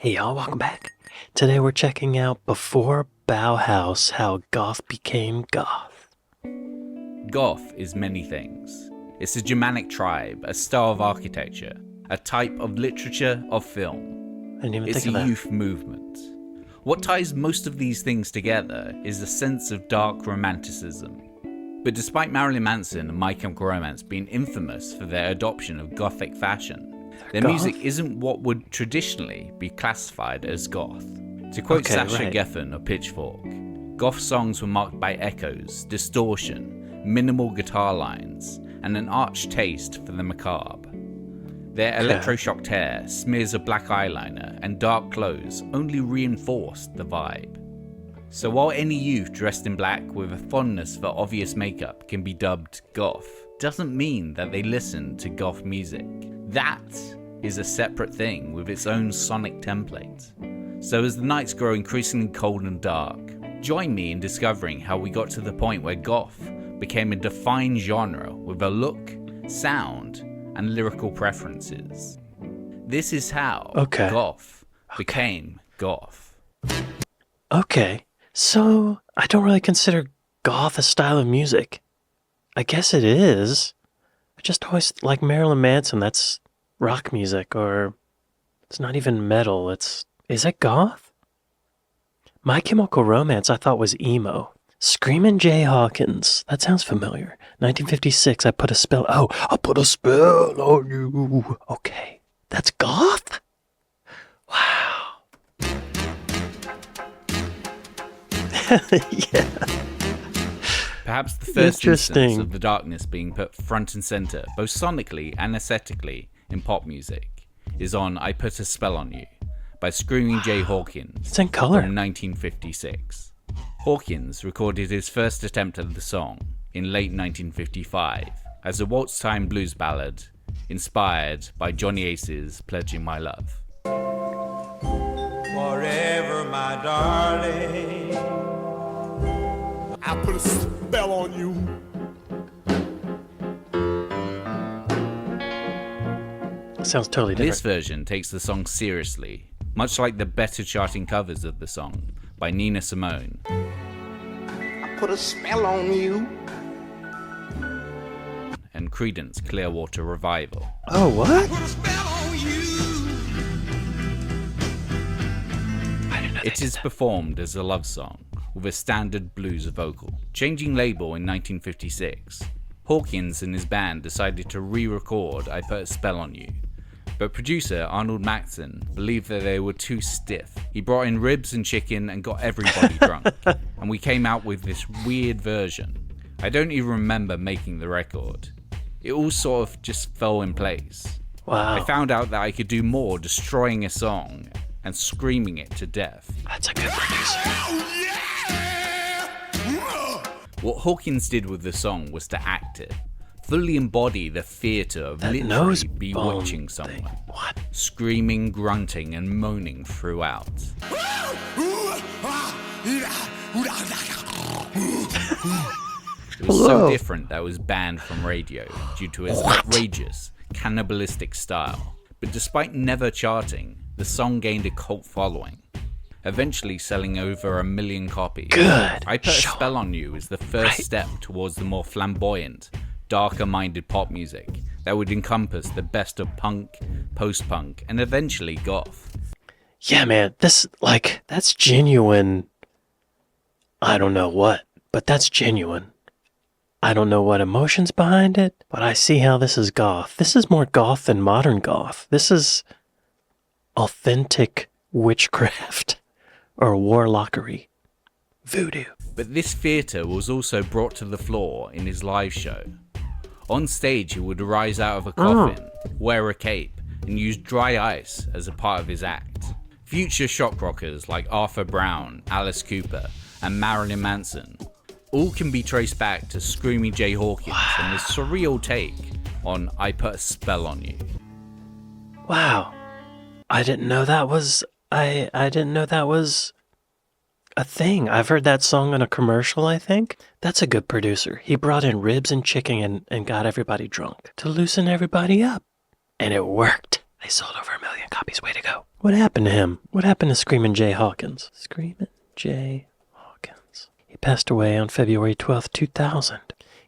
Hey y'all, welcome back. Today we're checking out Before Bauhaus, How Goth Became Goth. Goth is many things. It's a Germanic tribe, a style of architecture, a type of literature, of film. I didn't even It's think of a that. youth movement. What ties most of these things together is a sense of dark romanticism. But despite Marilyn Manson and My Chemical Romance being infamous for their adoption of gothic fashion, their Goth? music isn't what would traditionally be classified as goth. To quote Sasha right. Geffen of Pitchfork, goth songs were marked by echoes, distortion, minimal guitar lines, and an arch taste for the macabre. Their electroshocked hair, smears of black eyeliner, and dark clothes only reinforced the vibe. So while any youth dressed in black with a fondness for obvious makeup can be dubbed goth, doesn't mean that they listen to goth music. That is a separate thing with its own sonic template. So as the nights grow increasingly cold and dark, join me in discovering how we got to the point where goth became a defined genre with a look, sound, and lyrical preferences. This is how goth became goth. Okay, so I don't really consider goth a style of music. I guess it is. I just always like Marilyn Manson, that's rock music, or it's not even metal, is it goth? My Chemical Romance I thought was emo. Screamin Jay Hawkins, that sounds familiar. 1956, I put a spell on you. Okay, that's goth? Wow. Yeah. Perhaps the first instance of the darkness being put front and center, both sonically and aesthetically, in pop music, is on I Put a Spell on You by Screamin Jay Hawkins It's in color. from 1956. Hawkins recorded his first attempt at the song in late 1955 as a waltz-time blues ballad inspired by Johnny Ace's Pledging My Love. Forever, my darling, I put a spell on you. Sounds totally different. This version takes the song seriously, much like the better charting covers of the song by Nina Simone. I put a spell on you. And Creedence Clearwater Revival. Oh, what? Put a spell on you. I didn't know It is performed as a love song with a standard blues vocal. Changing label in 1956, Hawkins and his band decided to re-record I Put a Spell on You, but producer Arnold Maxon believed that they were too stiff. He brought in ribs and chicken and got everybody drunk, and we came out with this weird version. I don't even remember making the record. It all sort of just fell in place. Wow. I found out that I could do more destroying a song and screaming it to death. That's a good producer. What Hawkins did with the song was to act it, fully embody the theatre of That literally nose bewitching bone someone, thing. What? screaming, grunting, and moaning throughout. It was so Whoa. different that it was banned from radio due to its outrageous, cannibalistic style. But despite never charting, the song gained a cult following, eventually selling over 1 million copies. Good. I Put a Sure. Spell on You is the first step towards the more flamboyant, darker-minded pop music that would encompass the best of punk, post-punk, and eventually goth. Yeah, man, that's genuine. I don't know what, but that's genuine. I don't know what emotion's behind it, but I see how this is goth. This is more goth than modern goth. This is authentic witchcraft or warlockery. Voodoo. But this theatre was also brought to the floor in his live show. On stage, he would rise out of a coffin, wear a cape, and use dry ice as a part of his act. Future shock rockers like Arthur Brown, Alice Cooper, and Marilyn Manson all can be traced back to Screamin Jay Hawkins and his surreal take on I Put a Spell on You. Wow. I didn't know that was I didn't know that was a thing. I've heard that song on a commercial, I think. That's a good producer. He brought in ribs and chicken and got everybody drunk to loosen everybody up. And it worked. They sold over 1 million copies. Way to go. What happened to him? What happened to Screamin Jay Hawkins? Screamin Jay Hawkins. He passed away on February 12th, 2000.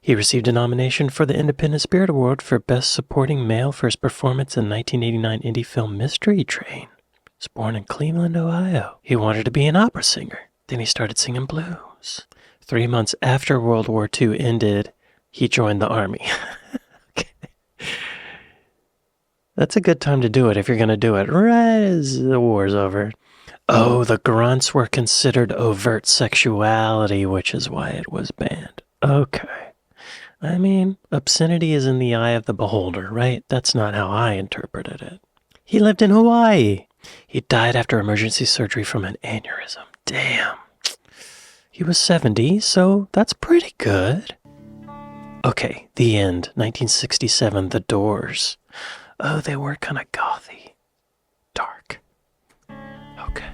He received a nomination for the Independent Spirit Award for Best Supporting Male for his performance in 1989 indie film Mystery Train. He was born in Cleveland, Ohio. He wanted to be an opera singer. Then he started singing blues. 3 months after World War II ended, he joined the army. Okay. That's a good time to do it if you're going to do it right as the war's over. Oh, the grunts were considered overt sexuality, which is why it was banned. Okay. I mean, obscenity is in the eye of the beholder, right? That's not how I interpreted it. He lived in Hawaii. He died after emergency surgery from an aneurysm. Damn. He was 70, so that's pretty good. Okay, the end. 1967, The Doors. Oh, they were kind of gothy. Dark. Okay.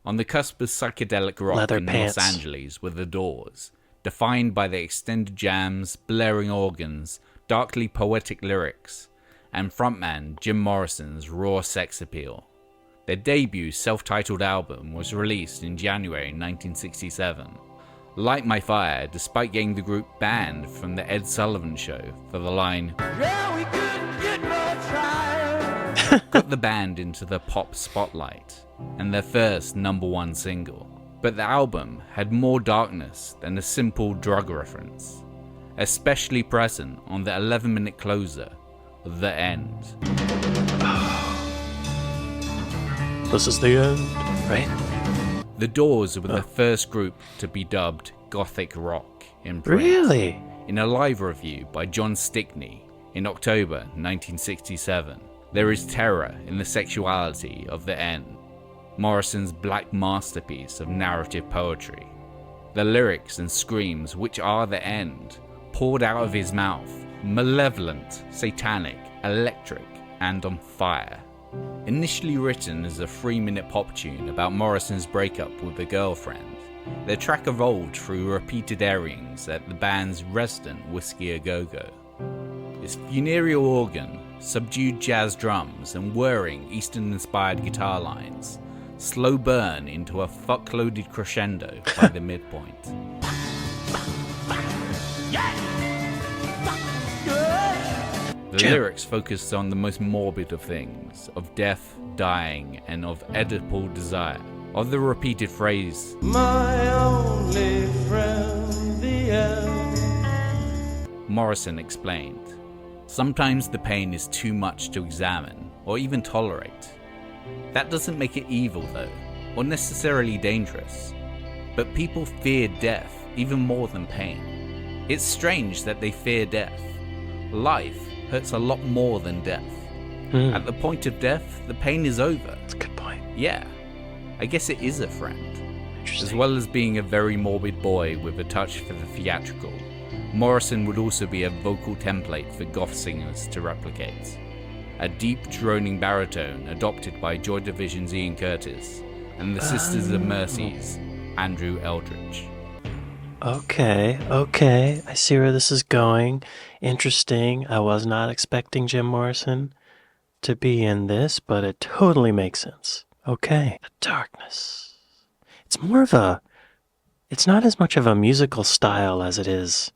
On the cusp of psychedelic rock Leather in pants. Los Angeles were The Doors, defined by their extended jams, blaring organs, darkly poetic lyrics, and frontman Jim Morrison's raw sex appeal. Their debut self-titled album was released in January 1967. Light My Fire, despite getting the group banned from The Ed Sullivan Show for the line, Yeah, we couldn't get much higher. got the band into the pop spotlight, and their first #1 single. But the album had more darkness than a simple drug reference, especially present on the 11-minute closer, The End. This is the end, right? The Doors were the first group to be dubbed Gothic Rock in print. Really? In a live review by John Stickney in October 1967, there is terror in the sexuality of The End, Morrison's black masterpiece of narrative poetry. The lyrics and screams, which are The End, poured out of his mouth, malevolent, satanic, electric, and on fire. Initially written as a 3-minute pop tune about Morrison's breakup with a girlfriend, the track evolved through repeated airings at the band's resident Whiskey A Go-Go. Its funereal organ, subdued jazz drums, and whirring Eastern-inspired guitar lines slow burn into a fuck-loaded crescendo by the midpoint. The lyrics focused on the most morbid of things, of death, dying, and of Oedipal desire. Of the repeated phrase, My only friend, the end. Morrison explained, sometimes the pain is too much to examine or even tolerate. That doesn't make it evil though, or necessarily dangerous. But people fear death even more than pain. It's strange that they fear death. Life hurts a lot more than death. At the point of death, the pain is over. That's a good point. Yeah, I guess it is a friend. Interesting. As well as being a very morbid boy with a touch for the theatrical, Morrison would also be a vocal template for goth singers to replicate. A deep droning baritone adopted by Joy Division's Ian Curtis and the Sisters of Mercy's Andrew Eldridge. Okay. I see where this is going. Interesting. I was not expecting Jim Morrison to be in this, but it totally makes sense. Okay. The darkness. It's not as much of a musical style as it is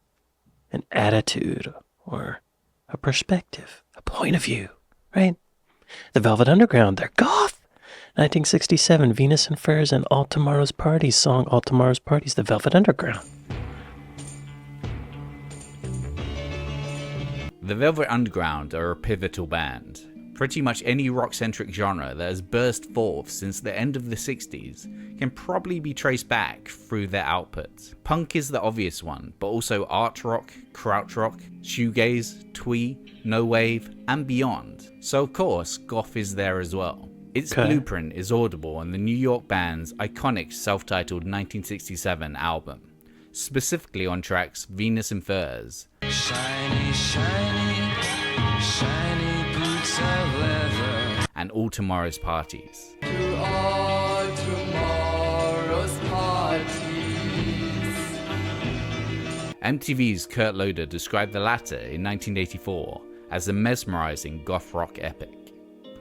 an attitude or a perspective, a point of view, right? The Velvet Underground, they're goth. 1967, Venus and Furs and All Tomorrow's Parties song, All Tomorrow's Parties, The Velvet Underground. The Velvet Underground are a pivotal band. Pretty much any rock-centric genre that has burst forth since the end of the 60s can probably be traced back through their output. Punk is the obvious one, but also art rock, krautrock, shoegaze, twee, no wave, and beyond. So of course, goth is there as well. Its blueprint is audible on the New York band's iconic self-titled 1967 album, specifically on tracks Venus and Furs, Shiny, shiny, shiny boots of leather. and All Tomorrow's Parties. To all tomorrow's parties. MTV's Kurt Loder described the latter in 1984 as a mesmerizing goth rock epic.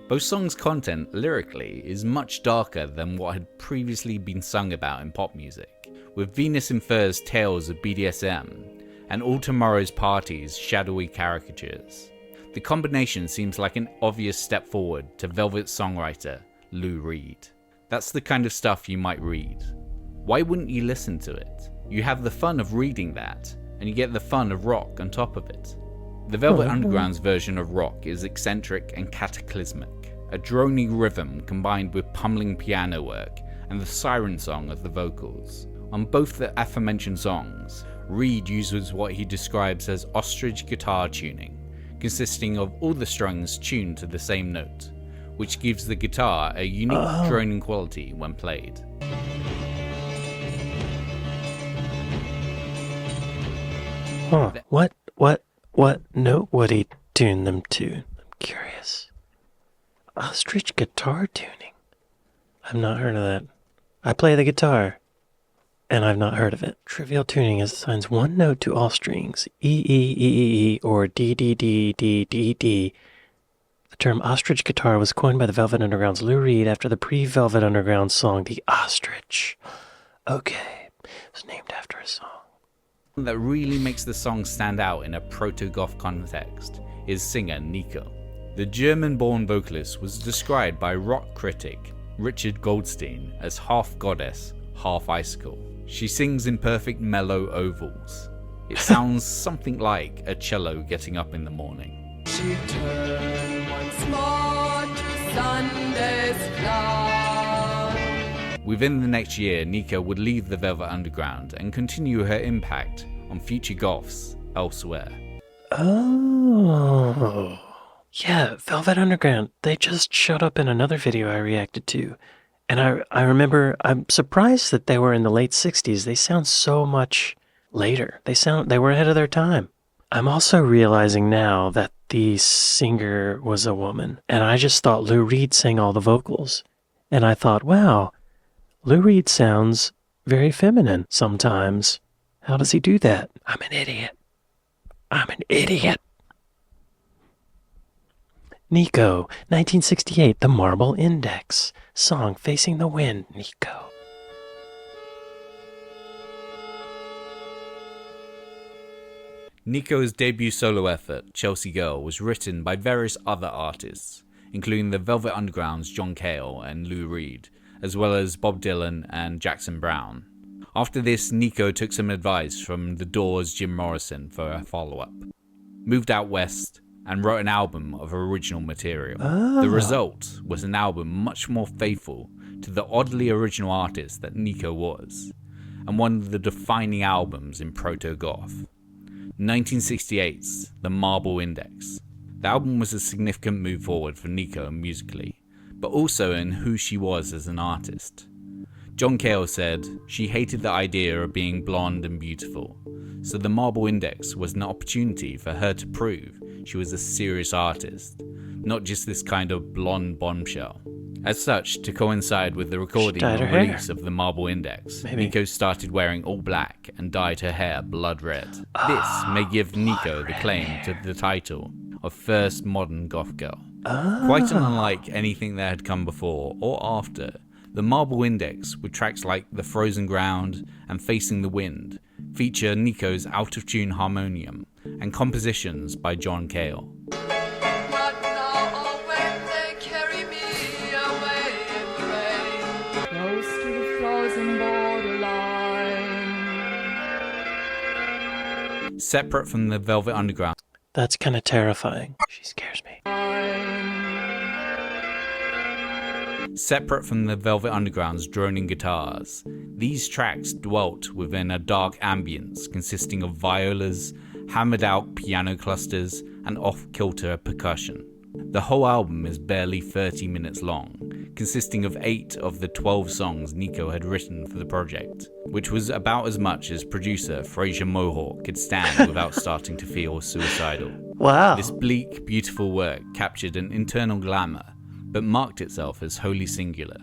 Both songs' content lyrically is much darker than what had previously been sung about in pop music, with Venus in Fur's tales of BDSM and All Tomorrow's Party's shadowy caricatures. The combination seems like an obvious step forward to Velvet songwriter Lou Reed. That's the kind of stuff you might read. Why wouldn't you listen to it? You have the fun of reading that, and you get the fun of rock on top of it. The Velvet Underground's version of rock is eccentric and cataclysmic, a droning rhythm combined with pummeling piano work and the siren song of the vocals. On both the aforementioned songs, Reed uses what he describes as ostrich guitar tuning, consisting of all the strings tuned to the same note, which gives the guitar a unique droning quality when played. Huh. What note would he tune them to? I'm curious. Ostrich guitar tuning. I've not heard of that. I play the guitar, and I've not heard of it. Trivial tuning assigns one note to all strings, E, E, E, E, E, or D, D, D, D, D, D. The term ostrich guitar was coined by the Velvet Underground's Lou Reed after the pre-Velvet Underground song, The Ostrich. Okay, it was named after a song. That really makes the song stand out in a proto-goth context is singer Nico. The German-born vocalist was described by rock critic Richard Goldstein as half goddess, half icicle. She sings in perfect mellow ovals. It sounds something like a cello getting up in the morning. She turned once more to Sunday's cloud. Within the next year, Nico would leave the Velvet Underground and continue her impact on future goths elsewhere. Oh. Yeah, Velvet Underground. They just showed up in another video I reacted to. And I remember, I'm surprised that they were in the late 60s. They sound so much later. They were ahead of their time. I'm also realizing now that the singer was a woman. And I just thought Lou Reed sang all the vocals. And I thought, wow, Lou Reed sounds very feminine sometimes. How does he do that? I'm an idiot. Nico, 1968, The Marble Index. Song Facing the Wind, Nico. Nico's debut solo effort, Chelsea Girl, was written by various other artists, including the Velvet Underground's John Cale and Lou Reed, as well as Bob Dylan and Jackson Browne. After this, Nico took some advice from The Doors' Jim Morrison for a follow-up, moved out west, and wrote an album of original material. The result was an album much more faithful to the oddly original artist that Nico was, and one of the defining albums in proto-goth. 1968's The Marble Index. The album was a significant move forward for Nico musically, but also in who she was as an artist. John Cale said she hated the idea of being blonde and beautiful, so The Marble Index was an opportunity for her to prove she was a serious artist, not just this kind of blonde bombshell. As such, to coincide with the recording and release of The Marble Index, Nico started wearing all black and dyed her hair blood red. This may give Nico the claim to the title of first modern goth girl. Quite unlike anything that had come before or after, The Marble Index, with tracks like The Frozen Ground and Facing the Wind, feature Nico's out-of-tune harmonium and compositions by John Cale. But now when they carry me away in the rain, close to the frozen borderline. Separate from the Velvet Underground. That's kind of terrifying. She scares me. Separate from the Velvet Underground's droning guitars, these tracks dwelt within a dark ambience consisting of violas, hammered out piano clusters, and off-kilter percussion. The whole album is barely 30 minutes long, consisting of 8 of the 12 songs Nico had written for the project, which was about as much as producer Fraser Mohawk could stand without starting to feel suicidal. Wow. This bleak, beautiful work captured an internal glamour, but marked itself as wholly singular.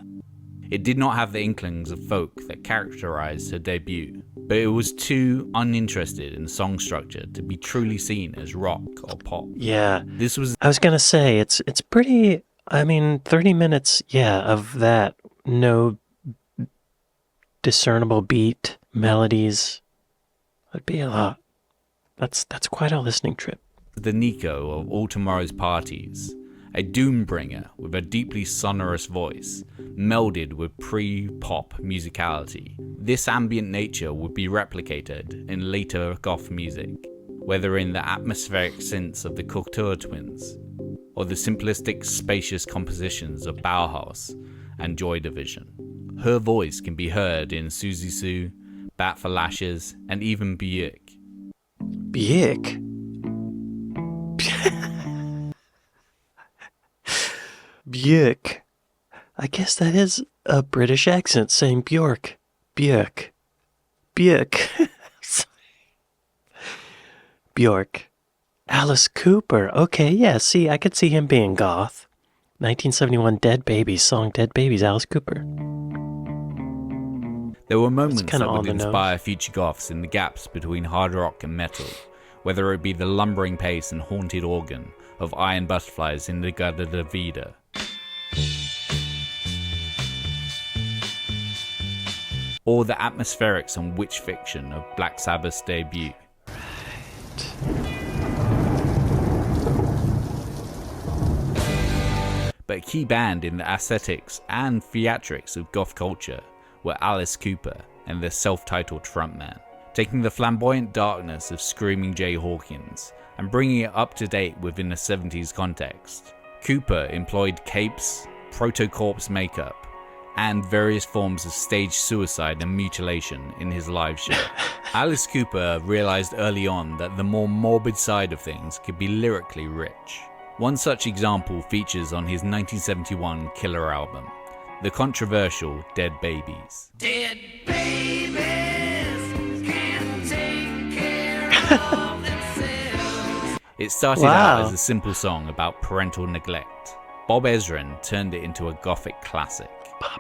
It did not have the inklings of folk that characterized her debut. but it was too uninterested in song structure to be truly seen as rock or pop. Yeah. This was I was going to say, it's pretty, 30 minutes, of that, no discernible beat, melodies, would be a lot. That's quite a listening trip. the Nico of All Tomorrow's Parties, a doombringer with a deeply sonorous voice, melded with pre-pop musicality. This ambient nature would be replicated in later goth music, whether in the atmospheric synths of the Couture twins, or the simplistic, spacious compositions of Bauhaus and Joy Division. Her voice can be heard in Suzy Sue, Bat for Lashes, and even Buick. Buick? Buick. I guess that is a British accent saying Bjork. Buick. Buick. Bjork. Alice Cooper. Okay, yeah, see, I could see him being goth. 1971 Dead Babies, song Dead Babies, Alice Cooper. There were moments kinda that on would the inspire future goths in the gaps between hard rock and metal, whether it be the lumbering pace and haunted organ of Iron Butterflies in the Gada da Vida, or the atmospherics and witch fiction of Black Sabbath's debut. But a key band in the aesthetics and theatrics of goth culture were Alice Cooper and their self-titled frontman, taking the flamboyant darkness of Screamin Jay Hawkins and bringing it up to date within a 70s context. Cooper employed capes, proto-corpse makeup, and various forms of staged suicide and mutilation in his live show. Alice Cooper realized early on that the more morbid side of things could be lyrically rich. One such example features on his 1971 Killer album, the controversial Dead Babies. Dead babies can't take care of themselves. It started out as a simple song about parental neglect. Bob Ezrin turned it into a gothic classic,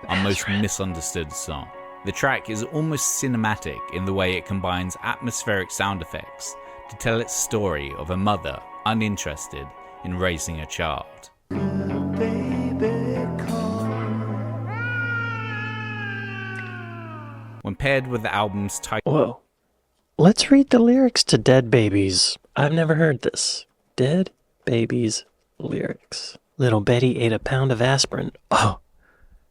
a most misunderstood song. The track is almost cinematic in the way it combines atmospheric sound effects to tell its story of a mother uninterested in raising a child. When paired with the album's title, Whoa. Let's read the lyrics to Dead Babies. I've never heard this. Dead Babies lyrics. Little Betty ate a pound of aspirin. Oh,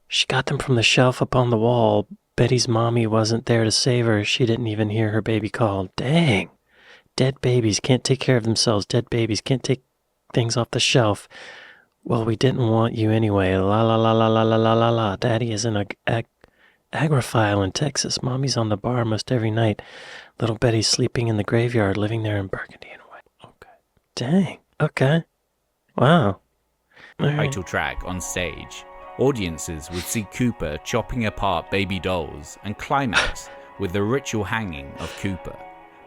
she got them from the shelf up on the wall. Betty's mommy wasn't there to save her. She didn't even hear her baby call. Dang. Dead babies can't take care of themselves. Dead babies can't take things off the shelf. Well, we didn't want you anyway. La la la la la la la la la. Daddy is an agrophile in Texas. Mommy's on the bar most every night. Little Betty's sleeping in the graveyard, living there in Burgundy and White. Okay. Dang. Okay. Wow. title track on stage, audiences would see Cooper chopping apart baby dolls and climax with the ritual hanging of Cooper,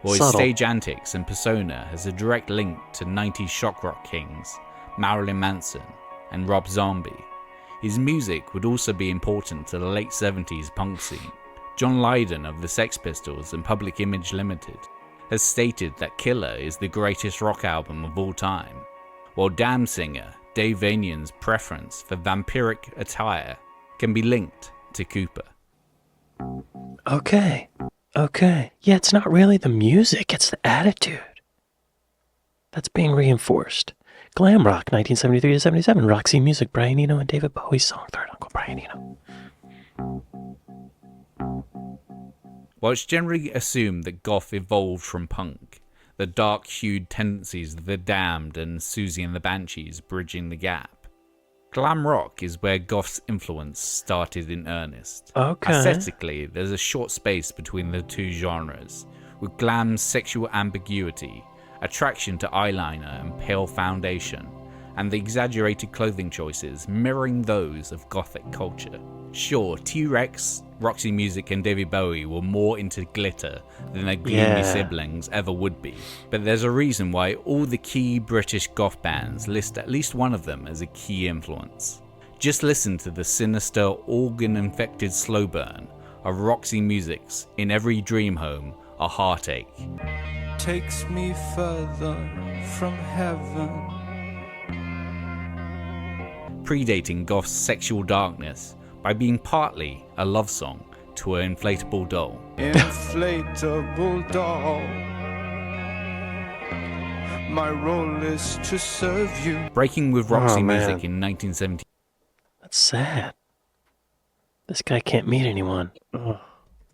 while his Subtle. stage antics and persona has a direct link to 90s shock rock kings Marilyn Manson and Rob Zombie. His music would also be important to the late 70s punk scene. John Lydon of the Sex Pistols and Public Image Limited has stated that Killer is the greatest rock album of all time, while Damn singer Dave Vanian's preference for vampiric attire can be linked to Cooper. Okay. Okay. Yeah, it's not really the music, it's the attitude. That's being reinforced. Glam rock, 1973 to 77. Roxy Music, Brian Eno and David Bowie's song, Third Uncle Brian Eno. While it's generally assumed that goth evolved from punk, the dark-hued tendencies of the Damned and Susie and the Banshees bridging the gap, glam rock is where goth's influence started in earnest. Okay. Aesthetically, there's a short space between the two genres, with glam's sexual ambiguity, attraction to eyeliner and pale foundation, and the exaggerated clothing choices mirroring those of gothic culture. Sure, T-Rex, Roxy Music and David Bowie were more into glitter than their gloomy siblings ever would be, but there's a reason why all the key British goth bands list at least one of them as a key influence. Just listen to the sinister organ-infected slow burn of Roxy Music's In Every Dream Home a Heartache. Takes me further from heaven. Predating Goth's sexual darkness by being partly a love song to an inflatable doll. Inflatable doll. My role is to serve you. Breaking with Roxy man. Music in 1970. That's sad. This guy can't meet anyone. Ugh.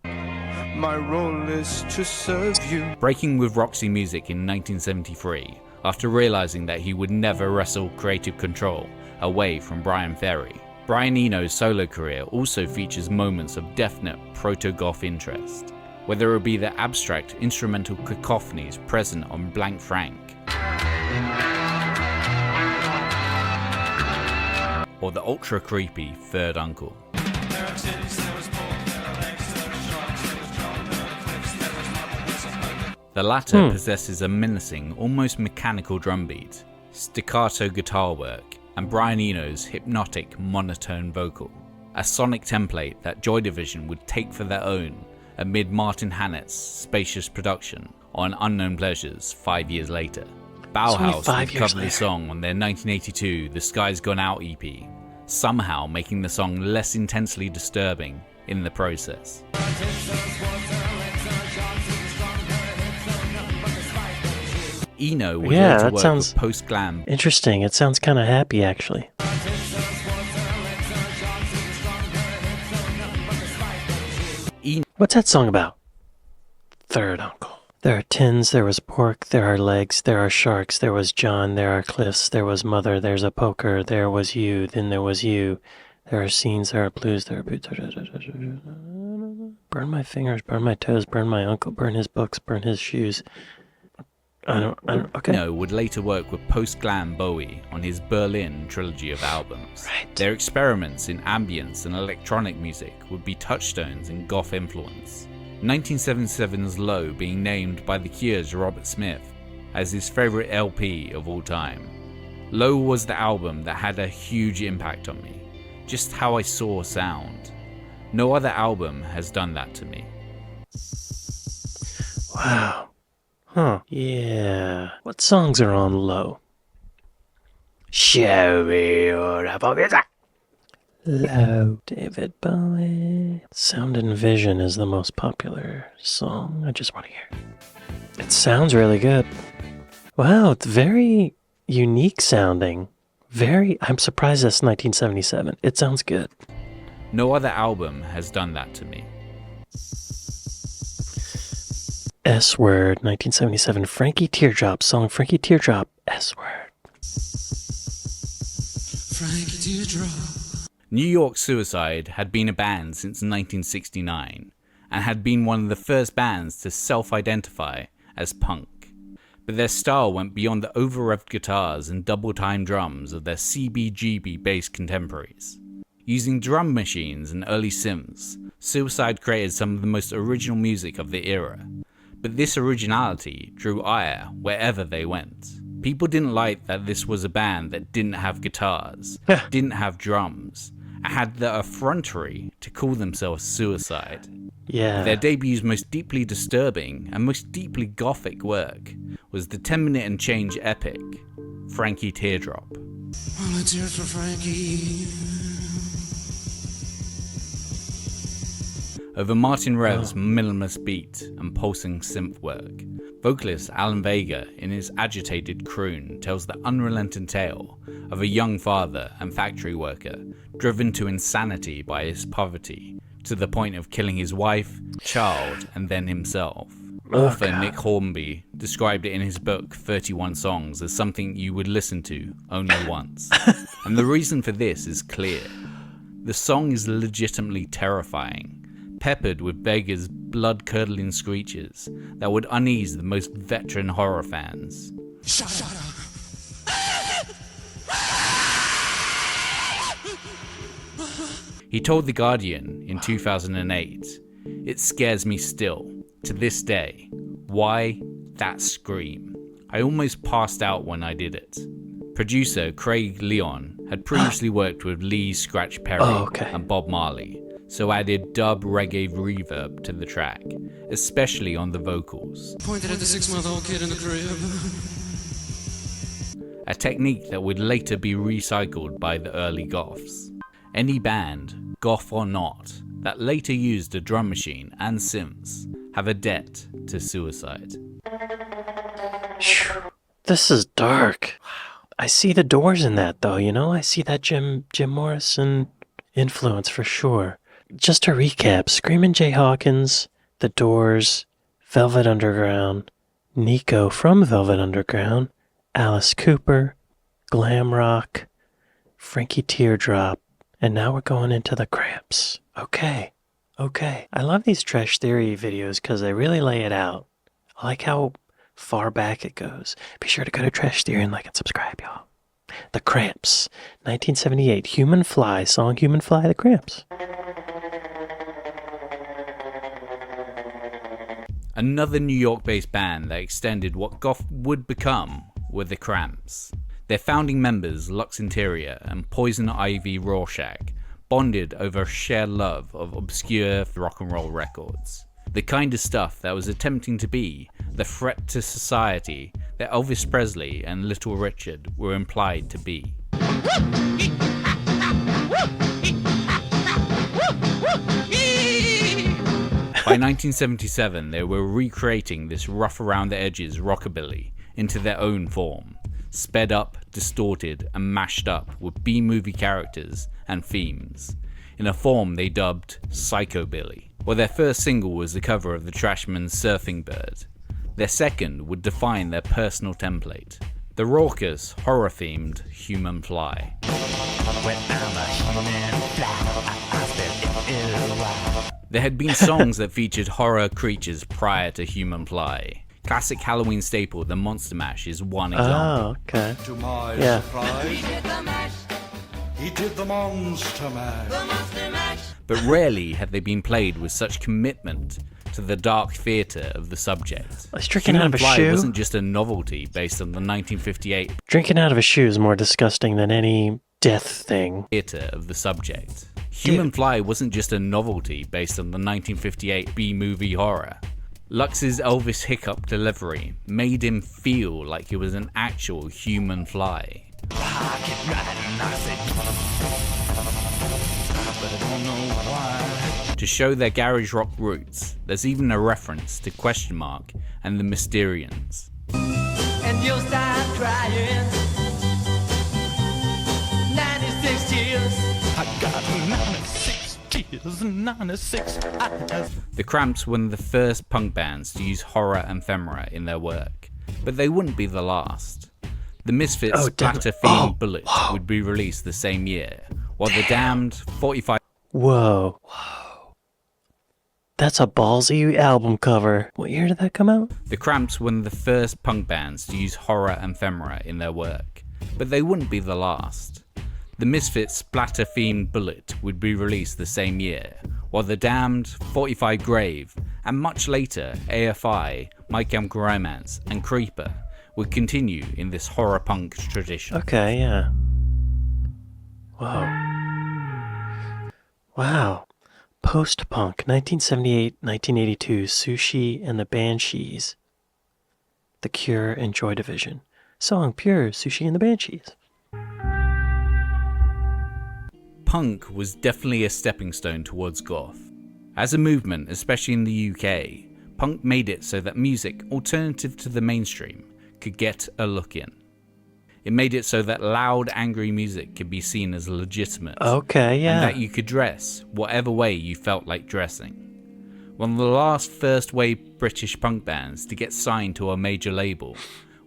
My role is to serve you. Breaking with Roxy Music in 1973 after realizing that he would never wrestle creative control away from Brian Ferry. Brian Eno's solo career also features moments of definite proto-goth interest, whether it be the abstract instrumental cacophonies present on Blank Frank, or the ultra creepy Third Uncle. The latter possesses a menacing, almost mechanical drum beat, staccato guitar work, and Brian Eno's hypnotic monotone vocal, a sonic template that Joy Division would take for their own amid Martin Hannett's spacious production on Unknown Pleasures 5 years later. Bauhaus would cover the song on their 1982 The Sky's Gone Out EP, somehow making the song less intensely disturbing in the process. Eno would later work with post-glam. Interesting. It sounds kind of happy, actually. What's that song about? Third Uncle. There are tins, there was pork, there are legs, there are sharks, there was John, there are cliffs, there was mother, there's a poker, there was you, then there was you. There are scenes, there are blues, there are boots. Burn my fingers, burn my toes, burn my uncle, burn his books, burn his shoes. Okay. Eno would later work with post-glam Bowie on his Berlin trilogy of albums. Right. Their experiments in ambience and electronic music would be touchstones in goth influence. 1977's Low being named by The Cure's Robert Smith as his favourite LP of all time. Low was the album that had a huge impact on me, just how I saw sound. No other album has done that to me. Wow. Huh. Yeah. What songs are on Low? Show me your music. Low. David Bowie. Sound and Vision is the most popular song. I just want to hear it. It sounds really good. Wow, it's very unique sounding. I'm surprised that's 1977. It sounds good. No other album has done that to me. S-Word, 1977. Frankie Teardrop song. Frankie Teardrop. S-Word. Frankie Teardrop. New York Suicide had been a band since 1969 and had been one of the first bands to self-identify as punk. But their style went beyond the over-revved guitars and double-time drums of their CBGB-based contemporaries. Using drum machines and early synths, Suicide created some of the most original music of the era. But this originality drew ire wherever they went. People didn't like that this was a band that didn't have guitars, didn't have drums, and had the effrontery to call themselves Suicide. Yeah. Their debut's most deeply disturbing and most deeply gothic work was the 10-minute and change epic, Frankie Teardrop. All the tears for Frankie. Over Martin Rev's minimalist beat and pulsing synth work, vocalist Alan Vega in his agitated croon tells the unrelenting tale of a young father and factory worker driven to insanity by his poverty to the point of killing his wife, child, and then himself. Author Nick Hornby described it in his book 31 Songs as something you would listen to only once. And the reason for this is clear. The song is legitimately terrifying, peppered with Vega's blood-curdling screeches that would unease the most veteran horror fans. Shut up. He told The Guardian in 2008, "It scares me still, to this day. Why? That scream. I almost passed out when I did it." Producer Craig Leon had previously worked with Lee Scratch Perry and Bob Marley, so added dub reggae reverb to the track, especially on the vocals. Pointed at the 6-month-old kid in the crib. A technique that would later be recycled by the early goths. Any band, goth or not, that later used a drum machine and synths have a debt to suicide. This is dark. I see the Doors in that, though, you know? I see that Jim Morrison influence for sure. Just to recap, Screamin Jay Hawkins, the Doors, Velvet Underground, Nico from Velvet Underground, Alice Cooper, Glam Rock, Frankie Teardrop, and now we're going into the Cramps. Okay. I love these Trash Theory videos because they really lay it out. I like how far back it goes. Be sure to go to Trash Theory and like and subscribe, y'all. The Cramps, 1978, Human Fly, song Human Fly, The Cramps. Another New York-based band that extended what goth would become were the Cramps. Their founding members, Lux Interior and Poison Ivy Rorschach, bonded over a shared love of obscure rock and roll records. The kind of stuff that was attempting to be the threat to society that Elvis Presley and Little Richard were implied to be. By 1977, they were recreating this rough around the edges rockabilly into their own form, sped up, distorted, and mashed up with B-movie characters and themes, in a form they dubbed psychobilly. While their first single was the cover of the Trashmen's Surfing Bird, their second would define their personal template, the raucous, horror-themed Human Fly. There had been songs that featured horror creatures prior to Human Fly. Classic Halloween staple The Monster Mash is one example. Oh, okay. To my Yeah. surprise, he did the monster mash. But rarely had they been played with such commitment to the dark theatre of the subject. Is drinking out of a Fly shoe? wasn't just a novelty based on the 1958 Drinking out of a shoe is more disgusting than any death thing. theatre of the subject. Human Fly wasn't just a novelty based on the 1958 B-movie horror. Lux's Elvis Hiccup delivery made him feel like he was an actual human fly. To show their garage rock roots, there's even a reference to Question Mark and the Mysterians. And you'll start crying. 96 tears. I got 96 tears and 96 eyes. The Cramps were one of the first punk bands to use horror and ephemera in their work, but they wouldn't be the last. The Misfits' splatter-themed Bullet would be released the same year, while the Damned 45 Whoa. That's a ballsy album cover. What year did that come out? The Cramps were one of the first punk bands to use horror and ephemera in their work, but they wouldn't be the last. The Misfits' splatter-themed Bullet would be released the same year, while The Damned, 45 Grave, and much later AFI, My Chemical Romance, and Creeper would continue in this horror punk tradition. Okay, yeah. Whoa. Wow. Post-punk, 1978-1982, Sushi and the Banshees. The Cure and Joy Division. Song Pure, Sushi and the Banshees. Punk was definitely a stepping stone towards goth. As a movement, especially in the UK, punk made it so that music, alternative to the mainstream, could get a look in. It made it so that loud, angry music could be seen as legitimate. Okay, yeah. And that you could dress whatever way you felt like dressing. One of the last first-wave British punk bands to get signed to a major label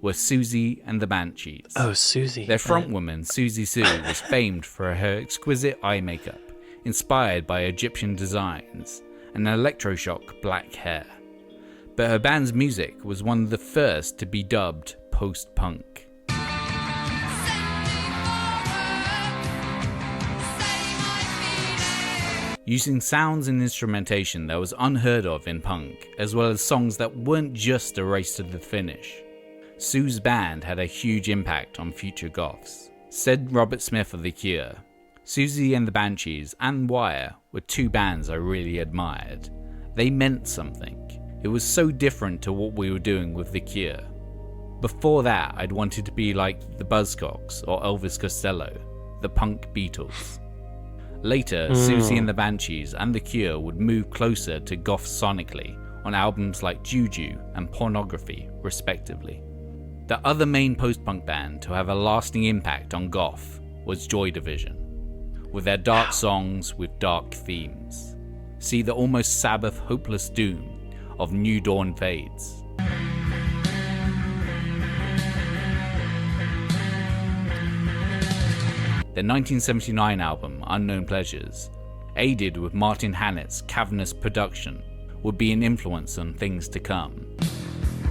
were Susie and the Banshees. Oh, Susie. Their frontwoman, Susie Sue, was famed for her exquisite eye makeup, inspired by Egyptian designs, and electroshock black hair. But her band's music was one of the first to be dubbed post-punk. Using sounds and instrumentation that was unheard of in punk, as well as songs that weren't just a race to the finish. Sue's band had a huge impact on future goths. Said Robert Smith of The Cure, Susie and the Banshees and Wire were two bands I really admired. They meant something. It was so different to what we were doing with The Cure. Before that, I'd wanted to be like the Buzzcocks or Elvis Costello, the punk Beatles. Later, Susie and the Banshees and The Cure would move closer to goth sonically on albums like Juju and Pornography, respectively. The other main post-punk band to have a lasting impact on goth was Joy Division, with their dark songs with dark themes. See the almost Sabbath hopeless doom of New Dawn Fades. Their 1979 album, Unknown Pleasures, aided with Martin Hannett's cavernous production, would be an influence on things to come.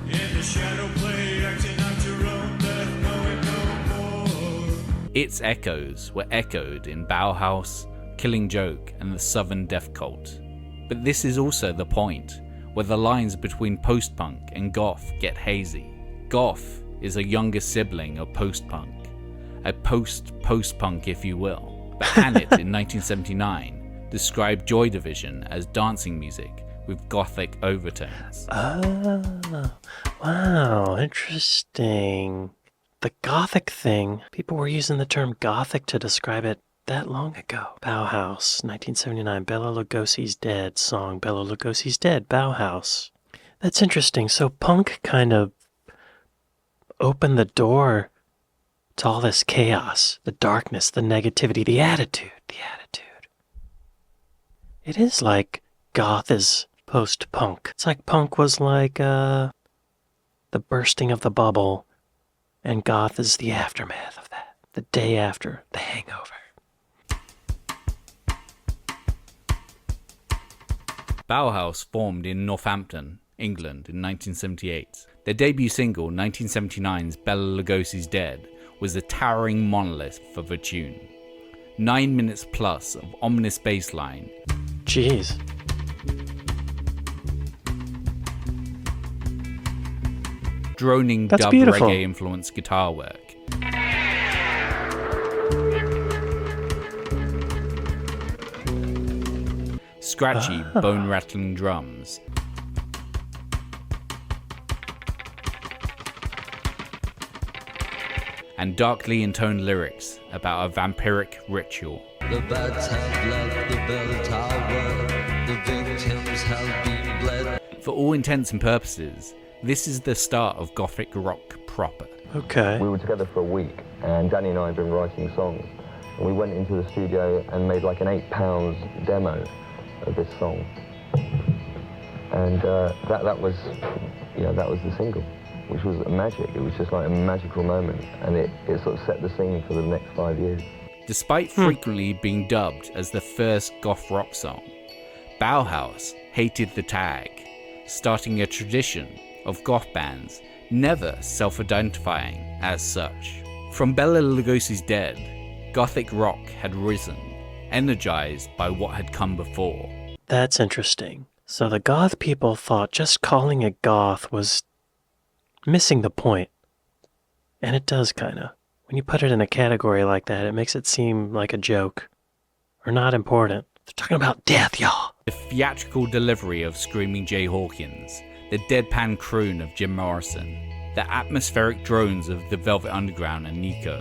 In the shadow play, acting out your own death, knowing no more. Its echoes were echoed in Bauhaus, Killing Joke, and the Southern Death Cult. But this is also the point, where the lines between post-punk and goth get hazy. Goth is a younger sibling of post-punk. A post-post-punk, if you will. But Hannett in 1979 described Joy Division as dancing music with gothic overtones. Oh, wow, interesting. The gothic thing, people were using the term gothic to describe it that long ago. Bauhaus, 1979, Bela Lugosi's Dead song, Bela Lugosi's Dead, Bauhaus. That's interesting. So punk kind of opened the door to all this chaos, the darkness, the negativity, the attitude. It is like goth is post-punk. It's like punk was like the bursting of the bubble, and goth is the aftermath of that, the day after, the hangover. Bauhaus formed in Northampton, England in 1978. Their debut single, 1979's Bela Lugosi's Dead, was a towering monolith of a tune. 9 minutes plus of ominous bass line. Jeez. Droning That's dub beautiful. reggae influenced guitar work. Scratchy, bone rattling drums. And darkly intoned lyrics about a vampiric ritual. The bats have left the bell tower. The victims have been bled. For all intents and purposes, this is the start of gothic rock proper. Okay. We were together for a week, and Danny and I had been writing songs. And we went into the studio and made like an 8 pounds demo of this song. And that was the single, which was magic. It was just like a magical moment, and it sort of set the scene for the next 5 years. Despite frequently being dubbed as the first goth rock song, Bauhaus hated the tag, starting a tradition of goth bands never self-identifying as such. From Bela Lugosi's Dead, gothic rock had risen, energized by what had come before. That's interesting. So the goth people thought just calling it goth was missing the point. And it does kinda. When you put it in a category like that, it makes it seem like a joke. Or not important. They're talking about death, y'all. The theatrical delivery of Screamin Jay Hawkins, the deadpan croon of Jim Morrison, the atmospheric drones of the Velvet Underground and Nico,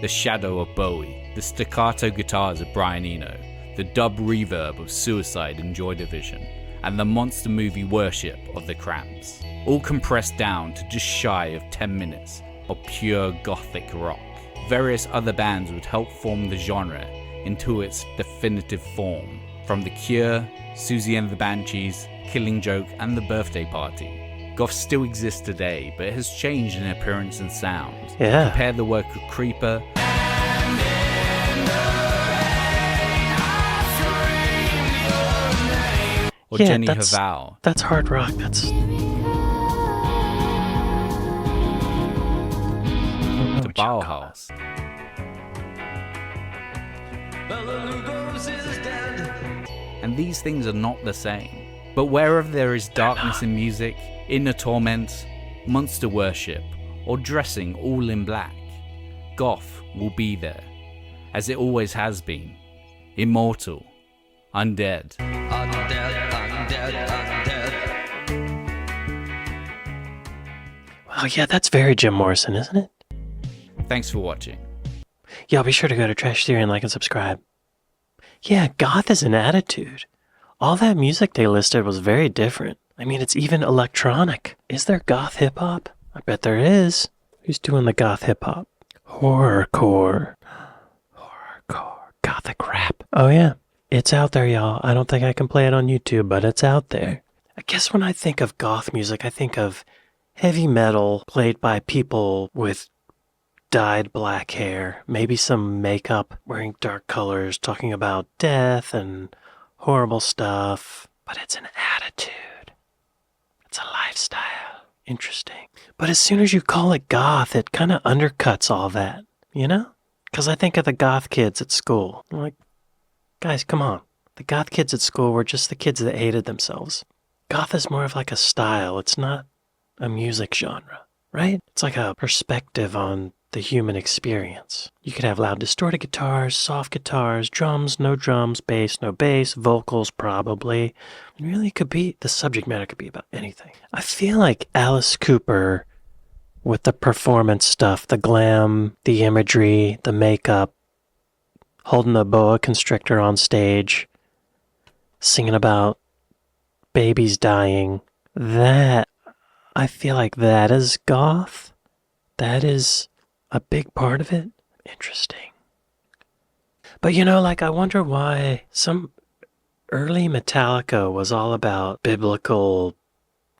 the shadow of Bowie, the staccato guitars of Brian Eno, the dub reverb of Suicide and Joy Division, and the monster movie worship of the Cramps, all compressed down to just shy of 10 minutes of pure gothic rock. Various other bands would help form the genre into its definitive form, from The Cure, Susie and the Banshees, Killing Joke, and The Birthday Party. Goth still exists today, but it has changed in appearance and sound. Yeah. Compare the work of Creeper, or Yeah, Jenny that's- Haval. That's hard rock. That's... To Bauhaus. And these things are not the same. But wherever there is darkness in music, inner torment, monster worship, or dressing all in black, goth will be there. as it always has been. Immortal. Undead. Undead, undead, undead. Wow, yeah, that's very Jim Morrison, isn't it? Thanks for watching. Y'all be sure to go to Trash Theory and like and subscribe. Yeah, goth is an attitude. All that music they listed was very different. I mean, it's even electronic. Is there goth hip-hop? I bet there is. Who's doing the goth hip-hop? Horrorcore. Horrorcore. Gothic rap. Oh yeah, it's out there, y'all. I don't think I can play it on YouTube, but it's out there. I guess when I think of goth music, I think of heavy metal played by people with dyed black hair, maybe some makeup, wearing dark colors, talking about death and horrible stuff. But it's an attitude. It's a lifestyle. Interesting. But as soon as you call it goth, it kind of undercuts all that, you know? Because I think of the goth kids at school. I'm like, guys, come on. The goth kids at school were just the kids that hated themselves. Goth is more of like a style. It's not a music genre, right? It's like a perspective on the human experience. You could have loud distorted guitars, soft guitars, drums, no drums, bass, no bass, vocals probably. And really it could be, the subject matter could be about anything. I feel like Alice Cooper with the performance stuff, the glam, the imagery, the makeup, holding a boa constrictor on stage, singing about babies dying, that, I feel like that is goth. That is a big part of it. Interesting. But you know, like, I wonder why some early Metallica was all about biblical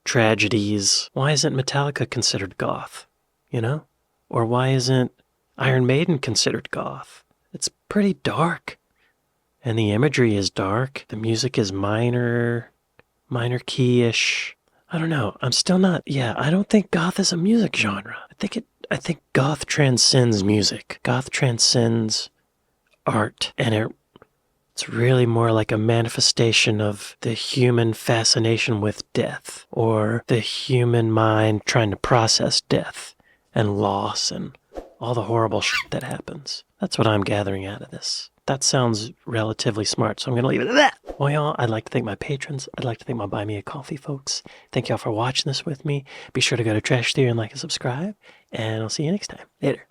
tragedies. Why isn't Metallica considered goth? You know? Or why isn't Iron Maiden considered goth? It's pretty dark. And the imagery is dark. The music is minor key-ish. I don't know. I'm still not, I don't think goth is a music genre. I think goth transcends music. Goth transcends art. And it's really more like a manifestation of the human fascination with death, or the human mind trying to process death and loss and all the horrible shit that happens. That's what I'm gathering out of this. That sounds relatively smart, so I'm going to leave it at that. Well, y'all, I'd like to thank my patrons. I'd like to thank my Buy Me a Coffee folks. Thank y'all for watching this with me. Be sure to go to Trash Theory and like and subscribe, and I'll see you next time. Later.